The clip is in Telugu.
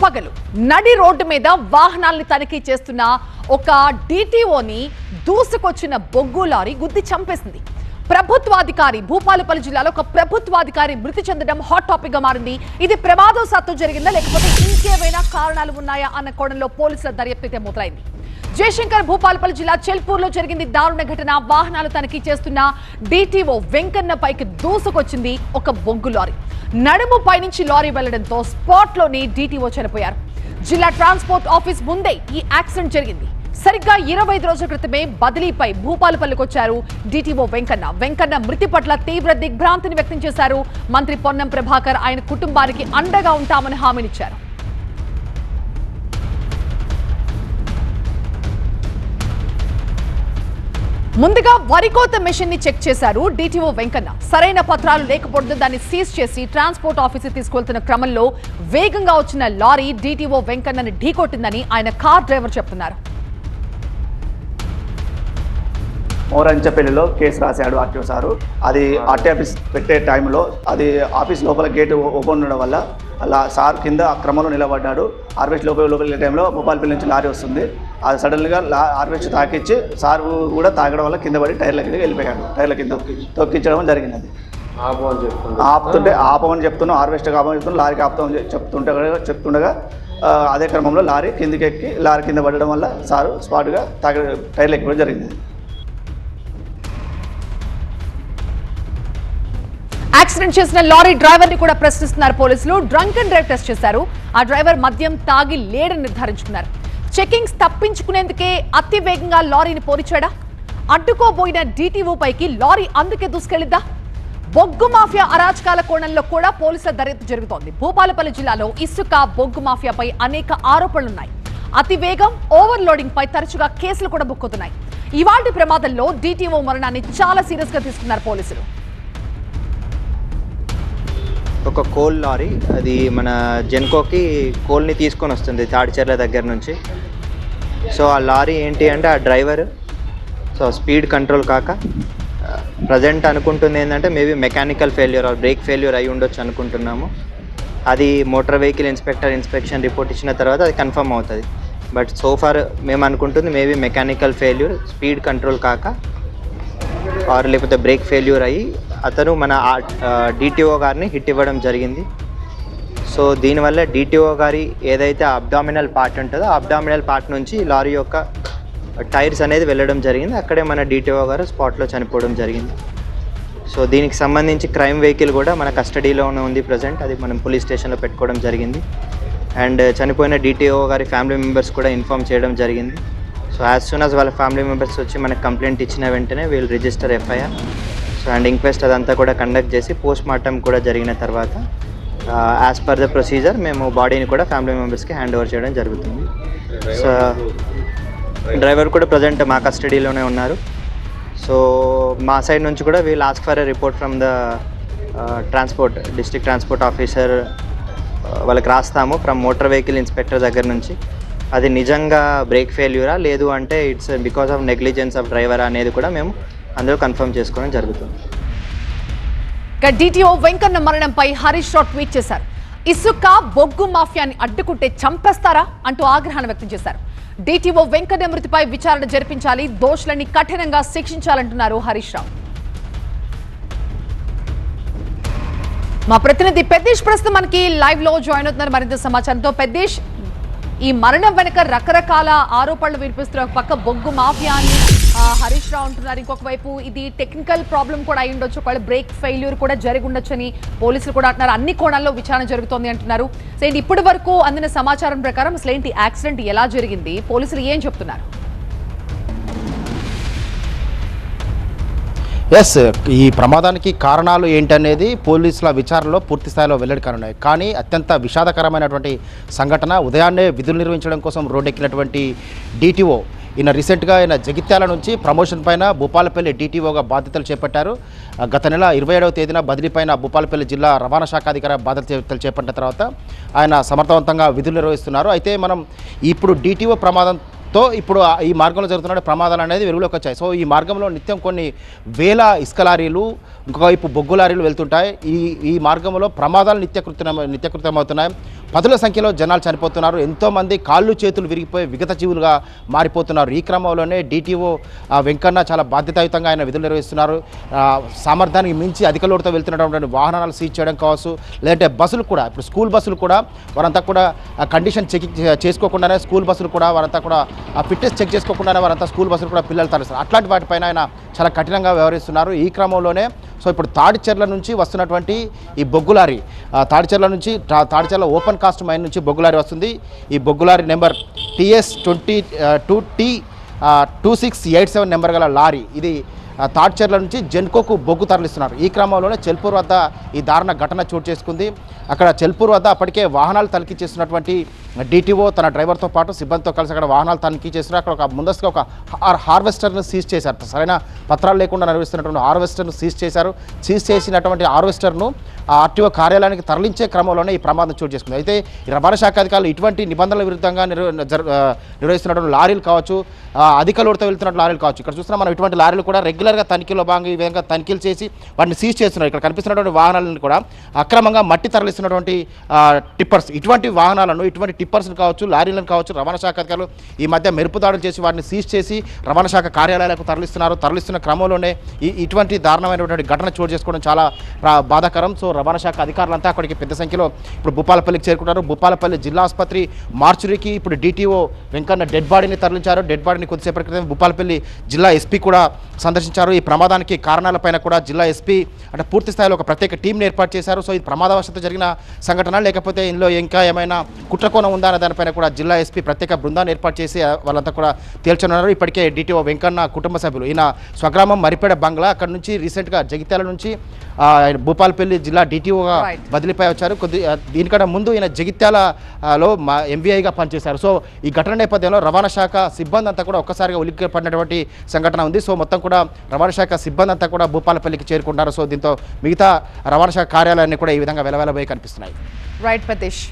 పగలు నడి రోడ్డు మీద వాహనాల్ని తనిఖీ చేస్తున్న ఒక డిటిఓని దూసుకొచ్చిన బొగ్గు లారీ గుద్ది చంపేసింది. ప్రభుత్వాధికారి భూపాలపల్లి జిల్లాలో ఒక ప్రభుత్వాధికారి మృతి చెందడం హాట్ టాపిక్ గా మారింది. ఇది ప్రమాదవశాత్తు జరిగిందా లేకపోతే ఇంకేమైనా కారణాలు ఉన్నాయా అన్న కోణంలో పోలీసుల దర్యాప్తు అయితే మొదలైంది. జయశంకర్ భూపాలపల్లి జిల్లా చెల్పూర్లో జరిగింది దారుణ ఘటన. వాహనాలు తనిఖీ చేస్తున్న డిటిఓ వెంకన్న పైకి దూసుకొచ్చింది ఒక బొగ్గు లారీ. నడుము పైనుంచి లారీ వెళ్లడంతో స్పాట్ లోనే డిటిఓ చనిపోయారు. జిల్లా ట్రాన్స్పోర్ట్ ఆఫీస్ ముందే ఈ యాక్సిడెంట్ జరిగింది. సరిగ్గా 25 రోజుల క్రితమే బదిలీపై భూపాలపల్లికి వచ్చారు డిటిఓ వెంకన్న మృతి పట్ల తీవ్ర దిగ్భ్రాంతిని వ్యక్తం చేశారు. మంత్రి పొన్నం ప్రభాకర్ ఆయన కుటుంబానికి అండగా ఉంటామని హామీనిచ్చారు. ముందుగా వరికోత మెషిన్ ని చెక్ చేశారు డిటిఓ వెంకన్న. సరైన పత్రాలు లేకపోవడంతో దాన్ని సీజ్ చేసి ట్రాన్స్పోర్ట్ ఆఫీస్ తీసుకెళ్తున్న క్రమంలో వేగంగా వచ్చిన లారీ డిటిఓ వెంకన్నని ఢీకొట్టిందని ఆయన కార్ డ్రైవర్ చెప్తున్నారు. మోరంచపల్లిలో కేసు రాశాడు ఆర్టీఓ సారు. అది ఆర్టీ ఆఫీస్ పెట్టే టైంలో అది ఆఫీస్ లోపల గేటు ఓపెన్ ఉండడం వల్ల అలా సార్ కింద ఆ క్రమంలో నిలబడ్డాడు. హార్వెస్ట్ లోపల టైంలో భూపాలపల్లి నుంచి లారీ వస్తుంది. అది సడన్గా హార్వెస్ట్ తాకిచ్చి సార్ కూడా తాగడం వల్ల కింద పడి టైర్ల కింద వెళ్ళిపోయాడు. టైర్ల కింద తొక్కించడం జరిగింది. అది ఆపమని చెప్తున్నాం, హార్వెస్ట్కి ఆపమని చెప్తున్నాం, లారీకి ఆపుతామని చెప్తుండగా అదే క్రమంలో లారీ కిందికి ఎక్కి లారీ కింద పడడం వల్ల సారు స్పాట్గా టైర్లు ఎక్కడం జరిగింది. యాక్సిడెంట్ చేసిన లారీ డ్రైవర్ ని కూడా ప్రశ్నిస్తున్నారు పోలీసులు. డ్రంక్ అండ్ డ్రైవ్ టెస్ట్ చేశారు. ఆ డ్రైవర్ మద్యం తాగి లేడని నిర్ధారించుకున్నారు. చెకింగ్స్ తప్పించుకునేందుకే అతి వేగంగా లారీని పోనిచాడా? అడ్డుకోబోయిన డిటిఓ పైకి లారీ అందుకే దూసుకెళ్లిద్దా? బొగ్గు మాఫియా అరాచకాల కోణంలో కూడా పోలీసుల దర్యాప్తు జరుగుతోంది. భూపాలపల్లి జిల్లాలో ఇసుక బొగ్గు మాఫియాపై అనేక ఆరోపణలున్నాయి. అతి వేగం, ఓవర్లోడింగ్ పై తరచుగా కేసులు కూడా బుక్కుతున్నాయి. ఇవాల్టి ప్రమాదంలో డిటిఓ మరణాన్ని చాలా సీరియస్ గా తీసుకున్నారు పోలీసులు. ఒక కోల్ లారీ అది మన జెన్కోకి కోల్ని తీసుకొని వస్తుంది తాడిచెర్ల దగ్గర నుంచి. సో ఆ లారీ ఏంటి అంటే ఆ డ్రైవర్ స్పీడ్ కంట్రోల్ కాక ప్రజెంట్ అనుకుంటుంది ఏంటంటే maybe mechanical failure or break failure అయి ఉండొచ్చు అనుకుంటున్నాము. అది మోటార్ వెహికల్ ఇన్స్పెక్షన్ రిపోర్ట్ ఇచ్చిన తర్వాత అది కన్ఫర్మ్ అవుతుంది. బట్ సో ఫార్ మేము అనుకుంటుంది maybe mechanical failure, speed control కాక ఆర్ లేకపోతే బ్రేక్ ఫెయిల్యూర్ అయ్యి అతను మన డిటిఓ గారిని హిట్ ఇవ్వడం జరిగింది. సో దీనివల్ల డిటిఓ గారి ఏదైతే అబ్డామినల్ పార్ట్ ఉంటుందో అబ్డామినల్ పార్ట్ నుంచి లారీ యొక్క టైర్స్ అనేది వెళ్ళడం జరిగింది. అక్కడే మన డిటిఓ గారు స్పాట్లో చనిపోవడం జరిగింది. సో దీనికి సంబంధించి క్రైమ్ వెహికల్ కూడా మన కస్టడీలోనే ఉంది ప్రజెంట్. అది మనం పోలీస్ స్టేషన్లో పెట్టుకోవడం జరిగింది. అండ్ చనిపోయిన డిటిఓ గారి ఫ్యామిలీ మెంబర్స్ కూడా ఇన్ఫామ్ చేయడం జరిగింది. సో యాజ్ సూన్ యాజ్ వాళ్ళ ఫ్యామిలీ మెంబర్స్ వచ్చి మనకు కంప్లైంట్ ఇచ్చిన వెంటనే వీళ్ళు రిజిస్టర్ ఎఫ్ఐఆర్ అండ్ ఇంక్వెస్ట్ అదంతా కూడా కండక్ట్ చేసి పోస్ట్ మార్టం కూడా జరిగిన తర్వాత యాజ్ పర్ ద ప్రొసీజర్ మేము బాడీని కూడా ఫ్యామిలీ మెంబర్స్కి హ్యాండ్ ఓవర్ చేయడం జరుగుతుంది. సో డ్రైవర్ కూడా ప్రజెంట్ మా కస్టడీలోనే ఉన్నారు. సో మా సైడ్ నుంచి కూడా wheel ask for a report from the district transport officer వాళ్ళకి రాస్తాము ఫ్రమ్ మోటార్ వెహికల్ ఇన్స్పెక్టర్ దగ్గర నుంచి. అది నిజంగా బ్రేక్ ఫెయిల్యూరా లేదు అంటే it's because of negligence of driver అనేది కూడా మేము అందరూ కన్ఫర్మ్ చేసుకోవడం జరుగుతుంది. డిటిఓ వెంకన్న మరణంపై హరీష్ రావు ట్వీట్ చేశారు. ఇసుక బొగ్గు మాఫియాని అడ్డుకుంటే చంపేస్తారా అంటూ ఆగ్రహాన్ని వ్యక్తం చేశారు. డిటిఓ వెంకన్న మృతిపై విచారణ జరిపించాలి, దోషులని కఠినంగా శిక్షించాలంటున్నారు హరీష్ రావు. మా ప్రతినిధి పెద్దేష్ ప్రస్తుతం మనకి లైవ్ లో జాయిన్ అవుతున్నారు మరింత సమాచారంతో. పెద్దేష్, ఈ మరణం వెనుక రకరకాల ఆరోపణలు వినిపిస్తున్నారు. ఒక పక్క బొగ్గు మాఫియా అని హరీష్ రావు అంటున్నారు, ఇంకొక వైపు ఇది టెక్నికల్ ప్రాబ్లం కూడా అయి ఉండొచ్చు, ఒకవేళ బ్రేక్ ఫెయిల్యూర్ కూడా జరిగి ఉండొచ్చు అని పోలీసులు కూడా అంటున్నారు. అన్ని కోణాల్లో విచారణ జరుగుతోంది అంటున్నారు. సో ఏంటి ఇప్పటి వరకు అందిన సమాచారం ప్రకారం అసలు ఏంటి యాక్సిడెంట్ ఎలా జరిగింది, పోలీసులు ఏం చెప్తున్నారు? ఎస్, ఈ ప్రమాదానికి కారణాలు ఏంటనేది పోలీసుల విచారణలో పూర్తి స్థాయిలో వెల్లడి కానున్నాయి. కానీ అత్యంత విషాదకరమైనటువంటి సంఘటన, ఉదయాన్నే విధులు నిర్వహించడం కోసం రోడ్డెక్కినటువంటి డిటిఓ ఈయన రీసెంట్గా ఆయన జగిత్యాల నుంచి ప్రమోషన్ పైన భూపాలపల్లి డిటిఓగా బాధ్యతలు చేపట్టారు. గత నెల 27వ తేదీన బదిలీ పైన భూపాలపల్లి జిల్లా రవాణా శాఖ అధికారి బాధ్యతలు చేపట్టిన తర్వాత ఆయన సమర్థవంతంగా విధులు నిర్వహిస్తున్నారు. అయితే మనం ఇప్పుడు డిటిఓ ప్రమాదంతో ఇప్పుడు ఈ మార్గంలో జరుగుతున్న ప్రమాదాలు అనేది వెలుగులోకి వచ్చాయి. సో ఈ మార్గంలో నిత్యం కొన్ని వేల ఇసుక లారీలు, ఇంకొక వైపు బొగ్గు లారీలు వెళ్తుంటాయి. ఈ మార్గంలో ప్రమాదాలు నిత్యకృతమవుతున్నాయి. పదుల సంఖ్యలో జనాలు చనిపోతున్నారు. ఎంతోమంది కాళ్ళు చేతులు విరిగిపోయి విగత జీవులుగా మారిపోతున్నారు. ఈ క్రమంలోనే DTO వెంకన్న చాలా బాధ్యతాయుతంగా ఆయన విధులు నిర్వహిస్తున్నారు. సామర్థ్యానికి మించి అధిక లోటుతో వెళ్తున్నటువంటి వాహనాలు సీజ్ చేయడం కావచ్చు, లేదంటే బస్సులు కూడా, ఇప్పుడు స్కూల్ బస్సులు కూడా వారంతా కూడా కండిషన్ చెక్ చేసుకోకుండానే స్కూల్ బస్సులు కూడా వారంతా కూడా ఫిట్నెస్ చెక్ చేసుకోకుండానే వారంతా స్కూల్ బస్సులు కూడా పిల్లలు తరలిస్తారు. అట్లాంటి వాటిపైన ఆయన చాలా కఠినంగా వ్యవహరిస్తున్నారు. ఈ క్రమంలోనే సో ఇప్పుడు తాడిచెర్ల నుంచి వస్తున్నటువంటి ఈ బొగ్గులారీ, తాడిచెర్ల ఓపెన్ కాస్ట్ మైన్ నుంచి బొగ్గులారీ వస్తుంది. ఈ బొగ్గులారీ నెంబర్ TS22T2687 నెంబర్ గల లారీ ఇది తాడిచెర్ల నుంచి జెన్కోకు బొగ్గు తరలిస్తున్నారు. ఈ క్రమంలోనే చెల్పూర్ వద్ద ఈ దారుణ ఘటన చోటు చేసుకుంది. అక్కడ చెల్పూర్ వద్ద అప్పటికే వాహనాలు తనిఖీ చేస్తున్నటువంటి DTO తన డ్రైవర్తో పాటు సిబ్బందితో కలిసి అక్కడ వాహనాలు తనిఖీ చేస్తున్నారు. అక్కడ ఒక ముందస్తుగా ఒక హార్వెస్టర్ను సీజ్ చేశారు. సరైన పత్రాలు లేకుండా నిర్వహిస్తున్నటువంటి హార్వెస్టర్ను సీజ్ చేశారు. సీజ్ చేసినటువంటి హార్వెస్టర్ను RTO కార్యాలయానికి తరలించే క్రమంలోనే ఈ ప్రమాదం చోటు చేసుకుంది. అయితే ఈ రవాణా శాఖ అధికారులు ఇటువంటి నిబంధనల విరుద్ధంగా నిర్వహిస్తున్నటువంటి లారీలు కావచ్చు, అధిక లోటుతో వెళ్తున్నటువంటి లారీలు కావచ్చు, ఇక్కడ చూస్తున్నాం మనం ఇటువంటి లారీలు కూడా రెగ్యులర్గా తనిఖీలో భాగంగా ఈ విధంగా తనిఖీలు చేసి వాటిని సీజ్ చేస్తున్నారు. ఇక్కడ కనిపిస్తున్నటువంటి వాహనాలను కూడా అక్రమంగా మట్టి తరలిస్తున్నటువంటి టిప్పర్స్, ఇటువంటి వాహనాలను, ఇటువంటి టిప్పర్స్ని కావచ్చు, లారీలను కావచ్చు, రవాణా శాఖ అధికారులు ఈ మధ్య మెరుపుదాడులు చేసి వాటిని సీజ్ చేసి రవాణా శాఖ కార్యాలయాలకు తరలిస్తున్నారు. తరలిస్తున్న క్రమంలోనే ఇటువంటి దారుణమైనటువంటి ఘటన చోటు చేసుకోవడం చాలా బాధాకరం. సో రవాణా శాఖ అధికారులంతా అక్కడికి పెద్ద సంఖ్యలో ఇప్పుడు భూపాలపల్లికి చేరుకున్నారు. భూపాలపల్లి జిల్లా ఆసుపత్రి మార్చురీకి ఇప్పుడు DTO వెంకన్న డెడ్ బాడీని తరలించారు. డెడ్ బాడీని కొద్దిసేపటి క్రితం భూపాలపల్లి జిల్లా SP కూడా సందర్శించారు. ఈ ప్రమాదానికి కారణాలపైన కూడా జిల్లా SP అంటే పూర్తి స్థాయిలో ఒక ప్రత్యేక టీంని ఏర్పాటు చేశారు. సో ఇది ప్రమాదవశాత్తు జరిగిన సంఘటన, లేకపోతే ఇందులో ఇంకా ఏమైనా కుట్రకోణం ఉందా అనే దానిపైన కూడా జిల్లా SP ప్రత్యేక బృందాన్ని ఏర్పాటు చేసి వాళ్ళంతా కూడా తేల్చనున్నారు. ఇప్పటికే DTO వెంకన్న కుటుంబ సభ్యులు, ఈయన స్వగ్రామం మరిపేడ బంగ్లా, అక్కడ నుంచి రీసెంట్గా జగిత్యాల నుంచి భూపాలపల్లి జిల్లా DTOగా బదిలీపై వచ్చారు. దీనికన్నా ముందు ఈయన జగిత్యాలలో MVIగా పనిచేశారు. సో ఈ ఘటన నేపథ్యంలో రవాణా శాఖ సిబ్బంది అంతా కూడా ఒక్కసారిగా ఉలిక్కి పడినటువంటి సంఘటన ఉంది. సో మొత్తం కూడా రవాణా శాఖ సిబ్బంది అంతా కూడా భూపాలపల్లికి చేరుకుంటారు. సో దీంతో మిగతా రవాణా శాఖ కార్యాలయాన్ని కూడా ఈ విధంగా వెలవెలబోయి కనిపిస్తున్నాయి. రైట్ ప్రతీష్.